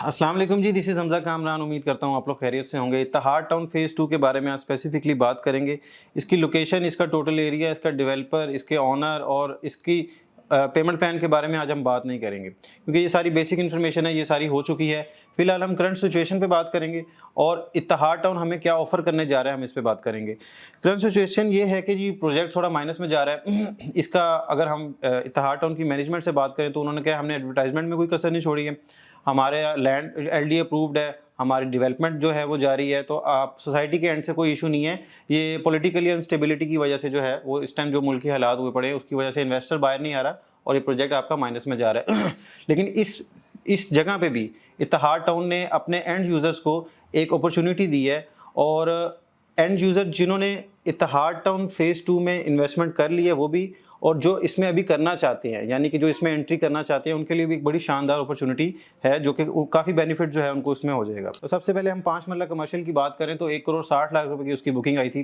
अस्सलाम वालेकुम जी, this is Hamza Kamran. उम्मीद करता हूँ आप लोग खैरियत से होंगे। इत्तेहाद टाउन फ़ेज़ 2 के बारे में आज स्पेसिफिकली बात करेंगे। इसकी लोकेशन, इसका टोटल एरिया, इसका डेवलपर, इसके ओनर और इसकी पेमेंट प्लान के बारे में आज हम बात नहीं करेंगे, क्योंकि ये सारी बेसिक इन्फॉर्मेशन है, ये सारी हो चुकी है। फिलहाल हम करंट सिचुएशन पे बात करेंगे और इत्तेहाद टाउन हमें क्या ऑफ़र करने जा रहा है, हम इस पे बात करेंगे। करंट सिचुएशन ये है कि जी प्रोजेक्ट थोड़ा माइनस में जा रहा है। इसका अगर हम इत्तेहाद टाउन की मैनेजमेंट से बात करें तो उन्होंने कहा हमने एडवर्टाइजमेंट में कोई कसर नहीं छोड़ी है। हमारे लैंड एलडी अप्रूव्ड है, हमारी डेवलपमेंट जो है वो जारी है, तो आप सोसाइटी के एंड से कोई इशू नहीं है। ये पॉलिटिकली अनस्टेबिलिटी की वजह से जो है वो इस टाइम जो मुल्की हालात हुए पड़े हैं उसकी वजह से इन्वेस्टर बाहर नहीं आ रहा और ये प्रोजेक्ट आपका माइनस में जा रहा है। लेकिन इस जगह पे भी इत्तेहाद टाउन ने अपने एंड यूज़र्स को एक अपॉर्चुनिटी दी है और एंड यूज़र जिन्होंने इत्तेहाद टाउन फ़ेज़ 2 में इन्वेस्टमेंट कर ली है वो भी, और जो इसमें अभी करना चाहते हैं, यानी कि जो इसमें एंट्री करना चाहते हैं, उनके लिए भी एक बड़ी शानदार अपॉर्चुनिटी है, जो कि काफ़ी बेनिफिट जो है उनको उसमें हो जाएगा। तो सबसे पहले हम 5 मरला कमर्शियल की बात करें तो 1 करोड़ 60 लाख रुपए की उसकी बुकिंग आई थी,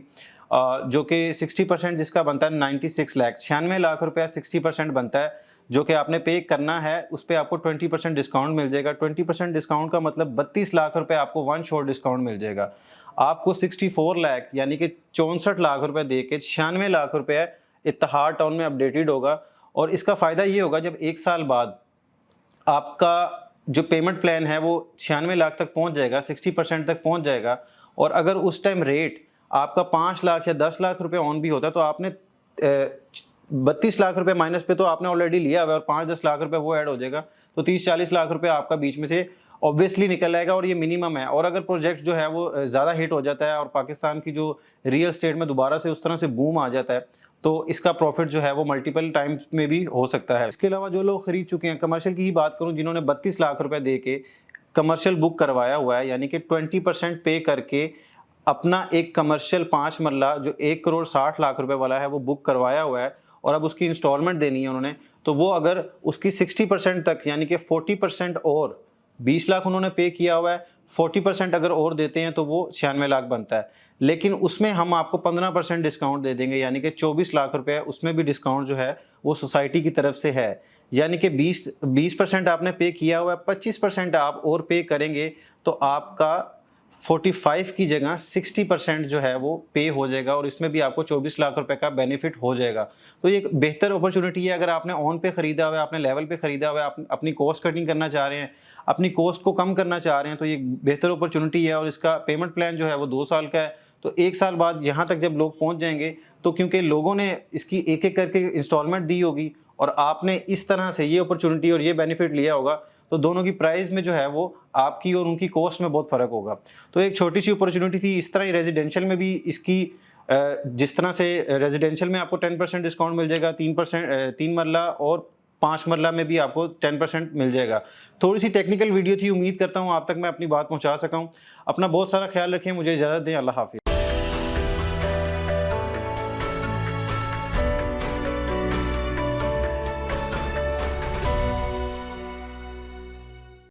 जो कि 60% जिसका बनता है 96 लाख, 96 लाख रुपया 60% बनता है, जो कि आपने पे करना है। उस पे आपको 20% डिस्काउंट मिल जाएगा। 20% डिस्काउंट का मतलब 32 लाख रुपए आपको वन शॉट डिस्काउंट मिल जाएगा। आपको 64 लाख यानी कि 64 लाख रुपए दे के 96 लाख रुपए इत्तेहाद टाउन में अपडेटेड होगा। और इसका फ़ायदा ये होगा जब 1 साल बाद आपका जो पेमेंट प्लान है वो 96 लाख तक पहुंच जाएगा, 60% तक पहुंच जाएगा। और अगर उस टाइम रेट आपका 5 लाख या 10 लाख रुपए ऑन भी होता है तो आपने 32 लाख रुपए माइनस पे तो आपने ऑलरेडी लिया हुआ है और 5-10 लाख रुपए वो ऐड हो जाएगा, तो 30-40 लाख रुपए आपका बीच में से ऑब्वियसली निकल आएगा और ये मिनिमम है। और अगर प्रोजेक्ट जो है वो ज़्यादा हिट हो जाता है और पाकिस्तान की जो रियल एस्टेट में दोबारा से उस तरह से बूम आ जाता है, तो इसका प्रॉफिट जो है वो मल्टीपल टाइम्स में भी हो सकता है। इसके अलावा जो लोग खरीद चुके हैं, कमर्शियल की ही बात करूं, जिन्होंने 32 लाख रुपए दे के कमर्शियल बुक करवाया हुआ है, यानी कि 20% पे करके अपना एक कमर्शियल 5 मरला जो 1 करोड़ 60 लाख रुपए वाला है वो बुक करवाया हुआ है और अब उसकी इंस्टॉलमेंट देनी है उन्होंने, तो वो अगर उसकी 60% तक यानी कि 40% और 20 लाख उन्होंने पे किया हुआ है, 40% अगर और देते हैं तो वो 96 लाख बनता है। लेकिन उसमें हम आपको 15% डिस्काउंट दे देंगे, यानी कि 24 लाख रुपए उसमें भी डिस्काउंट जो है वो सोसाइटी की तरफ से है। यानी कि 20% आपने पे किया हुआ है, 25% आप और पे करेंगे तो आपका 45 की जगह 60% जो है वो पे हो जाएगा और इसमें भी आपको 24 लाख रुपए का बेनिफिट हो जाएगा। तो ये एक बेहतर अपॉर्चुनिटी है। अगर आपने ऑन पे खरीदा हुआ है, आपने लेवल पे खरीदा हुआ है, आप अपनी कॉस्ट कटिंग करना चाह रहे हैं, अपनी कॉस्ट को कम करना चाह रहे हैं, तो ये बेहतर अपॉर्चुनिटी है। और इसका पेमेंट प्लान जो है वो 2 साल का है, तो 1 साल बाद यहाँ तक जब लोग पहुँच जाएंगे, तो क्योंकि लोगों ने इसकी एक-एक करके इंस्टॉलमेंट दी होगी और आपने इस तरह से ये अपॉर्चुनिटी और ये बेनिफिट लिया होगा, तो दोनों की प्राइस में जो है वो आपकी और उनकी कॉस्ट में बहुत फ़र्क होगा। तो एक छोटी-सी अपॉर्चुनिटी थी। इस तरह ही रेज़िडेंशियल में भी इसकी जिस तरह से रेज़िडेंशियल में आपको 10% डिस्काउंट मिल जाएगा, 3 मरला और 5 मरला में भी आपको 10% मिल जाएगा। थोड़ी-सी टेक्निकल वीडियो थी, उम्मीद करता हूँ आप तक मैं अपनी बात पहुँचा सका हूँ। अपना बहुत सारा ख़्याल रखें, मुझे इजाज़त दें। अल्लाह हाफ़िज़।